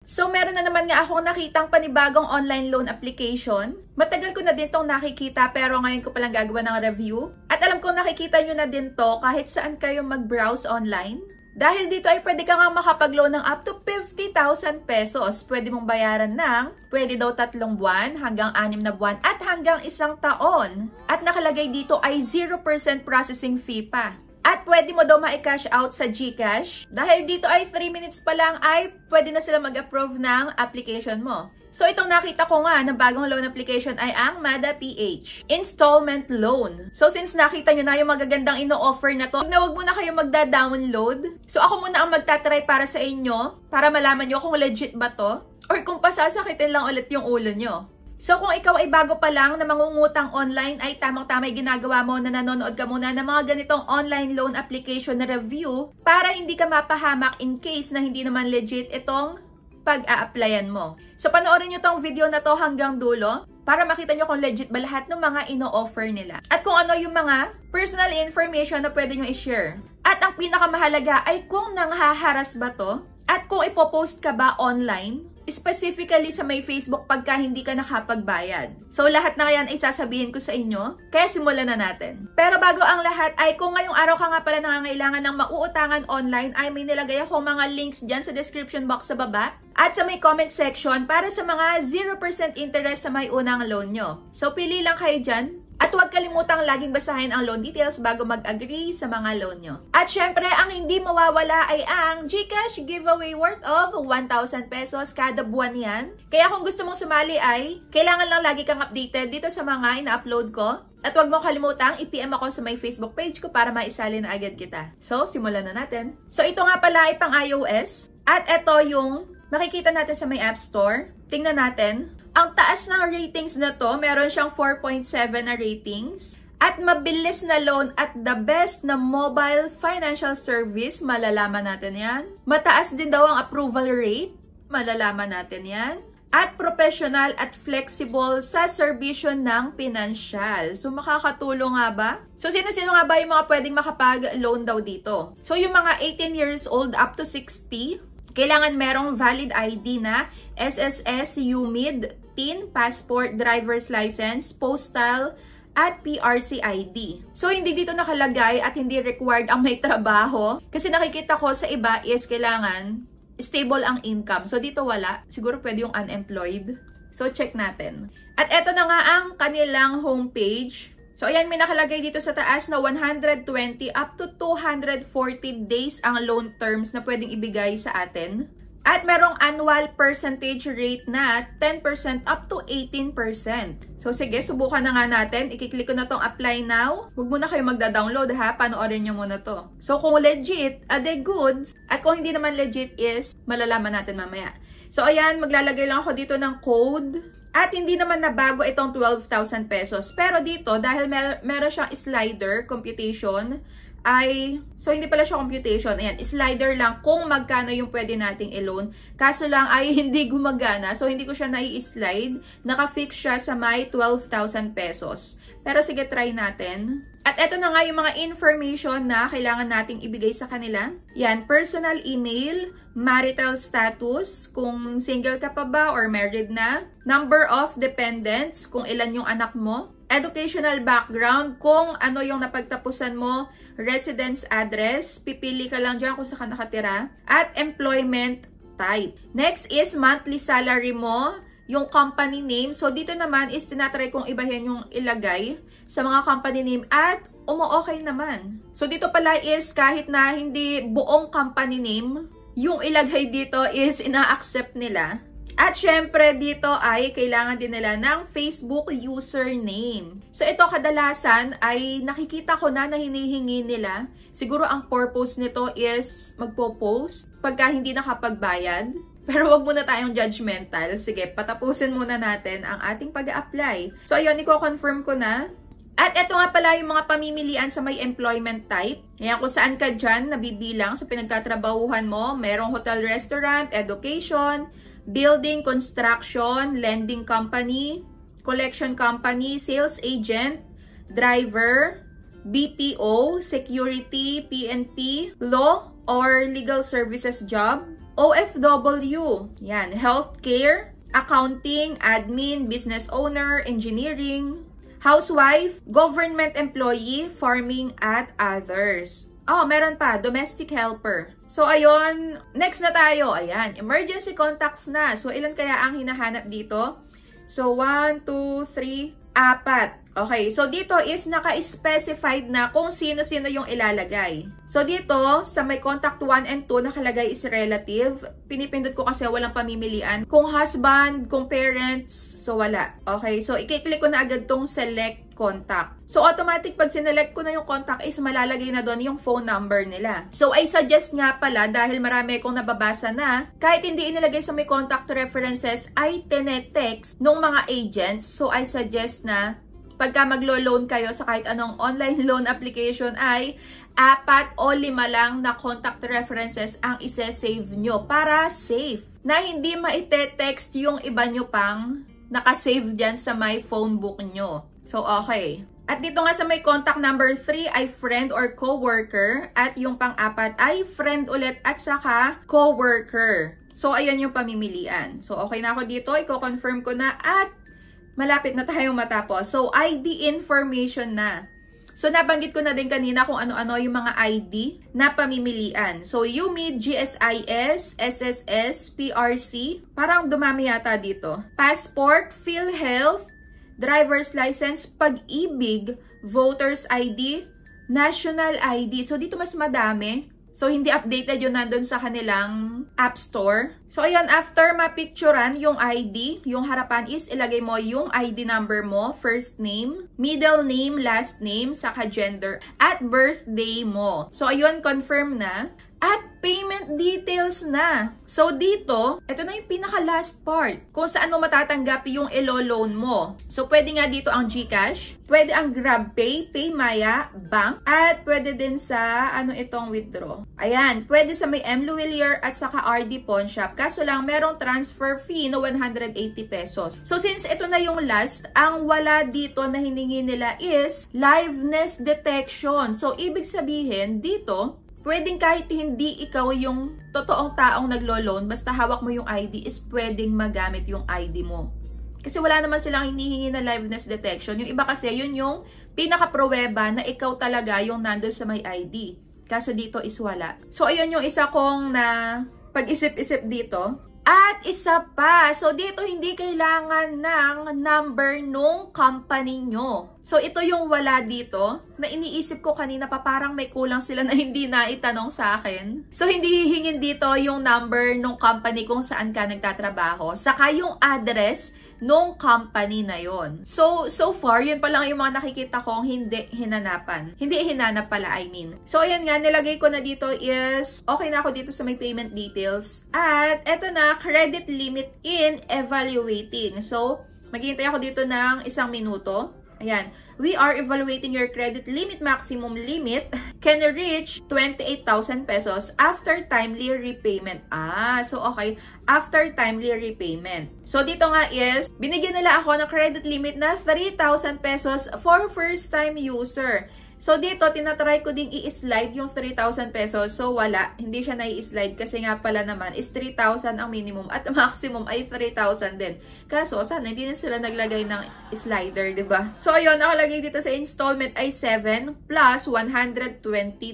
So, meron na naman nga akong nakitang panibagong online loan application. Matagal ko na din tong nakikita pero ngayon ko palang gagawa ng review. At alam ko nakikita nyo na din to kahit saan kayo mag-browse online. Dahil dito ay pwede ka nga makapag-loan ng up to 50,000 pesos. Pwede mong bayaran ng, pwede daw 3 buwan, hanggang 6 na buwan, at hanggang 1 taon. At nakalagay dito ay 0% processing fee pa. At pwede mo daw ma-cash out sa GCash. Dahil dito ay 3 minutes pa lang ay pwede na sila mag-approve ng application mo. So itong nakita ko nga na bagong loan application ay ang MADA PH Installment Loan. So since nakita nyo na yung magagandang ino-offer na to, wag muna kayo magda-download. So ako muna ang magtatry para sa inyo para malaman nyo kung legit ba to or kung pasasakitin lang ulit yung ulo nyo. So kung ikaw ay bago pa lang na mangungutang online ay tamang-tama yung ginagawa mo na nanonood ka muna ng mga ganitong online loan application na review para hindi ka mapahamak in case na hindi naman legit itong pag-a-applyan mo. So panoorin nyo tong video na to hanggang dulo para makita nyo kung legit ba lahat ng mga ino-offer nila. At kung ano yung mga personal information na pwede nyo i-share. At ang pinakamahalaga ay kung nanghaharas ba to at kung ipopost ka ba online, specifically sa may Facebook pagka hindi ka nakapagbayad. So lahat na yan ay sasabihin ko sa inyo, kaya simulan na natin. Pero bago ang lahat ay kung ngayong araw ka nga pala nangangailangan ng mauutangan online ay may nilagay akong mga links dyan sa description box sa baba at sa may comment section para sa mga 0% interest sa may unang loan nyo. So pili lang kayo dyan. At huwag kalimutang laging basahin ang loan details bago mag-agree sa mga loan nyo. At syempre, ang hindi mawawala ay ang GCash giveaway worth of 1,000 pesos kada buwan yan. Kaya kung gusto mong sumali ay, kailangan lang lagi kang updated dito sa mga ina-upload ko. At huwag mong kalimutang i-PM ako sa may Facebook page ko para maisali na agad kita. So, simulan na natin. So, ito nga pala ay pang iOS. At ito yung makikita natin sa may App Store. Tingnan natin. Ang taas ng ratings na to, meron siyang 4.7 na ratings. At mabilis na loan at the best na mobile financial service, malalaman natin yan. Mataas din daw ang approval rate, malalaman natin yan. At professional at flexible sa serbisyo ng pinansyal. So, makakatulong nga ba? So, sino-sino nga ba yung mga pwedeng makapag-loan daw dito? So, yung mga 18 years old up to 60, kailangan merong valid ID na SSS, UMID, TIN, passport, driver's license, postal, at PRC ID. So, hindi dito nakalagay at hindi required ang may trabaho. Kasi nakikita ko sa iba is kailangan stable ang income. So, dito wala. Siguro pwede yung unemployed. So, check natin. At eto na nga ang kanilang homepage. So, ayan, may nakalagay dito sa taas na 120 up to 240 days ang loan terms na pwedeng ibigay sa atin. At merong annual percentage rate na 10% up to 18%. So, sige, subukan na nga natin. Ikiklik ko na tong apply now. Huwag muna kayo magda-download ha. Panoorin nyo muna to. So, kung legit, ade goods. At kung hindi naman legit is, malalaman natin mamaya. So, ayan, maglalagay lang ako dito ng code. At hindi naman na bago itong 12,000 pesos. Pero dito, dahil meron siyang slider computation, so hindi pala siya computation. Ayan, slider lang kung magkano yung pwede nating i-loan. Kaso lang ay hindi gumagana. So, hindi ko siya nai-slide. Naka-fix siya sa may 12,000 pesos. Pero sige, try natin. At eto na nga yung mga information na kailangan nating ibigay sa kanila. Yan, personal email, marital status, kung single ka pa ba or married na, number of dependents, kung ilan yung anak mo, educational background, kung ano yung napagtapusan mo, residence address, pipili ka lang dyan kung saan ka nakatira, at employment type. Next is monthly salary mo, yung company name. So, dito naman is tinatry kong ibahin yung ilagay sa mga company name at umo-okay naman. So, dito pala is kahit na hindi buong company name, yung ilagay dito is ina-accept nila. At syempre dito ay kailangan din nila ng Facebook username. So, ito kadalasan ay nakikita ko na hinihingi nila. Siguro ang purpose nito is magpo-post pagka hindi nakapagbayad. Pero wag muna tayong judgmental. Sige, patapusin muna natin ang ating pag-a-apply. So, ayun, i-confirm ko na. At ito nga pala yung mga pamimilian sa may employment type. Ngayon, kung saan ka dyan nabibilang sa pinagtatrabahuhan mo. Merong hotel, restaurant, education, building, construction, lending company, collection company, sales agent, driver, BPO, security, PNP, law or legal services job, OFW, yan, healthcare, accounting, admin, business owner, engineering, housewife, government employee, farming, at others. Oh, meron pa, domestic helper. So, ayun, next na tayo. Ayan, emergency contacts na. So, ilan kaya ang hinahanap dito? So, 1, 2, 3, 4. Okay, so dito is naka-specified na kung sino-sino yung ilalagay. So dito, sa may contact 1 and 2, nakalagay is relative. Pinipindot ko kasi walang pamimilian. Kung husband, kung parents, so wala. Okay, so i-click ko na agad tong select contact. So automatic pag sinelect ko na yung contact is malalagay na doon yung phone number nila. So I suggest nga pala, dahil marami akong nababasa na, kahit hindi inilagay sa may contact references, ay tinetext nung mga agents. So I suggest na pagka maglo-loan kayo sa kahit anong online loan application ay 4 o 5 lang na contact references ang ise-save nyo para safe. Na hindi maite-text yung iba nyo pang nakasave dyan sa my phone book nyo. So, okay. At dito nga sa may contact number 3 ay friend or co-worker. At yung pang-4 ay friend ulit at saka co-worker. So, ayan yung pamimilian. So, okay na ako dito. Iko-confirm ko na at malapit na tayong matapos. So, ID information na. So, nabanggit ko na din kanina kung ano-ano yung mga ID na pamimilian. So, UMID, GSIS, SSS, PRC. Parang dumami yata dito. Passport, PhilHealth, driver's license, pag-ibig, voter's ID, national ID. So, dito mas madami. So, hindi updated yun nandun sa kanilang app store. So, ayan, after mapicturan yung ID, yung harapan is ilagay mo yung ID number mo, first name, middle name, last name, saka gender, at birthday mo. So, ayun, confirm na. At payment details na. So, dito, ito na yung pinaka-last part. Kung saan mo matatanggap yung ilo-loan mo. So, pwede nga dito ang GCash, pwede ang GrabPay, PayMaya, Bank, at pwede din sa, itong withdraw. Ayan, pwede sa may M. Luwilier at saka RD Pawn Shop. Kaso lang, merong transfer fee na 180 pesos. So, since ito na yung last, ang wala dito na hiningi nila is liveness detection. So, ibig sabihin, dito, pwedeng kahit hindi ikaw yung totoong taong naglo-loan, basta hawak mo yung ID, is pwedeng magamit yung ID mo. Kasi wala naman silang hinihingi na liveness detection. Yung iba kasi, yun yung pinaka-pruweba na ikaw talaga yung nandun sa may ID. Kaso dito is wala. So, ayun yung isa kong na pag-isip-isip dito. At isa pa, so dito hindi kailangan ng number nung company nyo. So ito yung wala dito, na iniisip ko kanina pa parang may kulang sila na hindi na itanong sa akin. So hindi hihingin dito yung number nung company kung saan ka nagtatrabaho, saka yung address nung company na yon. So far, yun pa lang yung mga nakikita kong hindi hinanapan. Hindi hinanap pala, I mean. So ayan nga, nilagay ko na dito is, okay na ako dito sa may payment details. At eto na, credit limit in evaluating. So, maghihintay ako dito ng 1 minuto. Ayan. We are evaluating your credit limit. Maximum limit can reach 28,000 pesos after timely repayment. So okay. After timely repayment. So dito nga is, binigyan nila ako ng credit limit na 3,000 pesos for first time user. So dito, tinatry ko ding i-slide yung 3,000 pesos. So wala, hindi siya na-i-slide kasi nga pala naman is 3,000 ang minimum at maximum ay 3,000 din. Kaso, sana hindi na sila naglagay ng slider, diba? So ayun, nakalagay dito sa installment ay 7 plus 120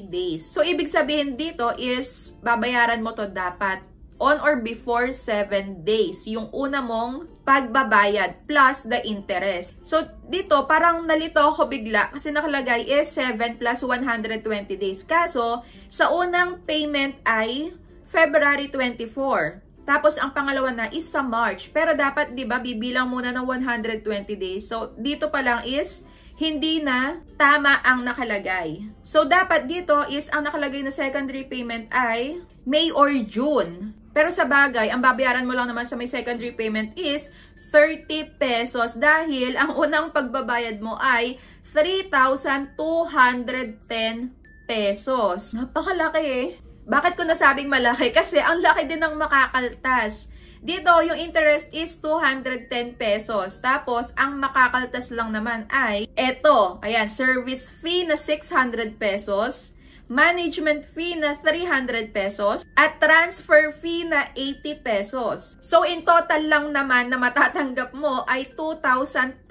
days. So ibig sabihin dito is, babayaran mo to dapat on or before 7 days. Yung una mong pagbabayad plus the interest. So, dito parang nalito ako bigla kasi nakalagay is 7 plus 120 days. Kaso, sa unang payment ay February 24. Tapos, ang pangalawa na is sa March. Pero dapat, di ba, bibilang muna ng 120 days. So, dito pa lang is hindi na tama ang nakalagay. So, dapat dito is ang nakalagay na secondary payment ay May or June. Pero sa bagay, ang babayaran mo lang naman sa may secondary payment is 30 pesos dahil ang unang pagbabayad mo ay 3,210 pesos. Napakalaki eh. Bakit ko nasabing malaki? Kasi ang laki din ng makakaltas. Dito, yung interest is 210 pesos. Tapos, ang makakaltas lang naman ay eto. Ayan, service fee na 600 pesos. management fee na 300 pesos, at transfer fee na 80 pesos. So, in total lang naman na matatanggap mo ay 2,020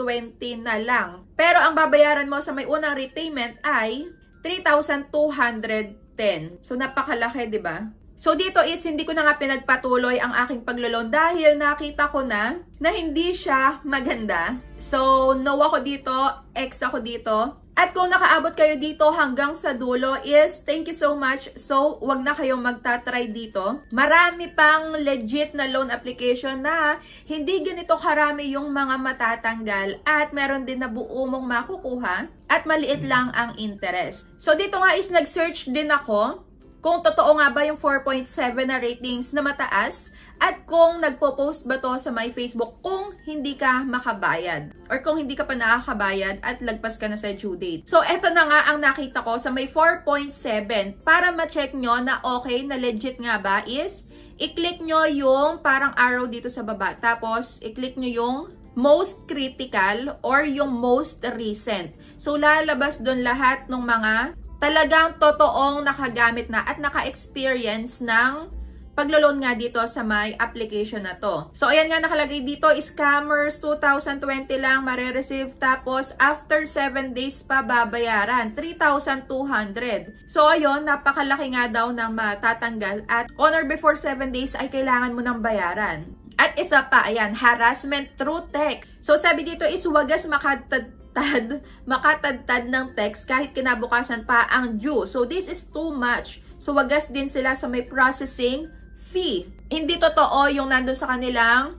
na lang. Pero ang babayaran mo sa may unang repayment ay 3,210. So, napakalaki, di ba? So, dito is hindi ko na nga pinagpatuloy ang aking paglo-loan dahil nakita ko na hindi siya maganda. So, no ako dito, X ako dito. At kung nakaabot kayo dito hanggang sa dulo is thank you so much. So, wag na kayong magta-try dito. Marami pang legit na loan application na hindi ganito karami yung mga matatanggal at meron din na buo mong makukuha at maliit lang ang interest. So, dito nga is nag-search din ako kung totoo nga ba yung 4.7 na ratings na mataas at kung nagpo-post ba to sa my Facebook kung hindi ka makabayad or kung hindi ka pa nakakabayad at lagpas ka na sa due date. So, eto na nga ang nakita ko sa may 4.7. Para ma-check nyo na okay, na legit nga ba is i-click nyo yung parang arrow dito sa baba. Tapos, i-click nyo yung most critical or yung most recent. So, lalabas doon lahat ng mga talagang totoong nakagamit na at naka-experience ng paglo-loan nga dito sa may application na to. So, ayan nga nakalagay dito, scammers, 2020 lang mare-receive. Tapos, after 7 days pa babayaran, 3,200. So, ayun, napakalaki nga daw ng matatanggal at on or before 7 days ay kailangan mo ng bayaran. At isa pa, ayan, harassment through text. So, sabi dito is wagas makatadtad ng text kahit kinabukasan pa ang due. So, this is too much. So, wagas din sila sa may processing fee. Hindi totoo yung nandun sa kanilang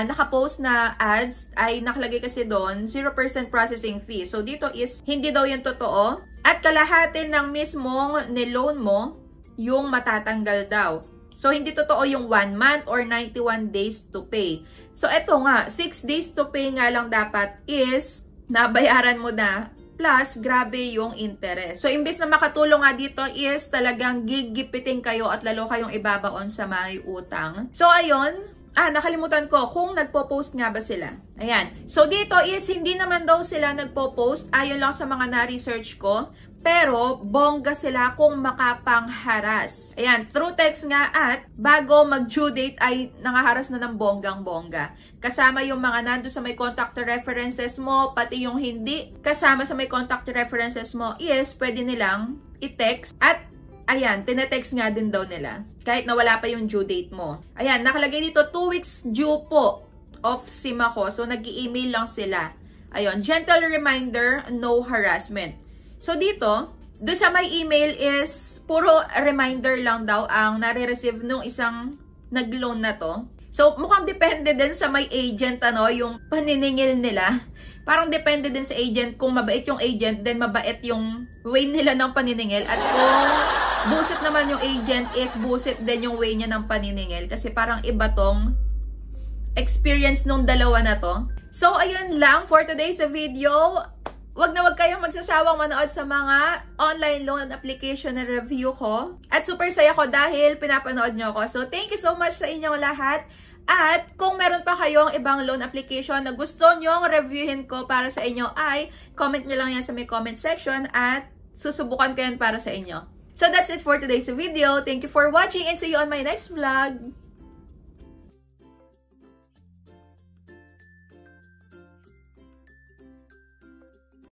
nakapost na ads ay nakalagay kasi doon 0% processing fee. So, dito is hindi daw yung totoo. At kalahati ng mismong niloan mo yung matatanggal daw. So, hindi totoo yung 1 month or 91 days to pay. So, eto nga, 6 days to pay nga lang dapat is nabayaran mo na, plus grabe yung interest. So, imbes na makatulong nga dito is talagang gigipitin kayo at lalo kayong ibabaon sa may utang. So, ayun. Nakalimutan ko kung nagpo-post nga ba sila. Ayan. So, dito is hindi naman daw sila nagpo-post. Ayon lang sa mga na-research ko. Pero, bongga sila kung makapangharas. Ayan, through text nga at bago mag-due date ay nangaharas na ng bonggang-bongga. Kasama yung mga nando sa may contact references mo, pati yung hindi kasama sa may contact references mo is pwede nilang i-text. At, ayan, tinetext nga din daw nila. Kahit na wala pa yung due date mo. Ayan, nakalagay dito, 2 weeks due po of SIM ako. So, nag-i-email lang sila. Ayun, gentle reminder, no harassment. So, dito, doon sa may email is puro reminder lang daw ang nare-receive nung isang nag-loan na to. So, mukhang depende din sa may agent, yung paniningil nila. Parang depende din sa agent. Kung mabait yung agent, then mabait yung way nila ng paniningil. At kung busit naman yung agent is busit din yung way niya ng paniningil. Kasi parang iba tong experience nung dalawa na to. So, ayun lang for today's video. Wag na wag kayong magsasawang manood sa mga online loan application na review ko. At super saya ko dahil pinapanood nyo ako. So, thank you so much sa inyong lahat. At kung meron pa kayong ibang loan application na gusto nyong reviewin ko para sa inyo ay comment nyo lang yan sa may comment section at susubukan ko yan para sa inyo. So, that's it for today's video. Thank you for watching and see you on my next vlog.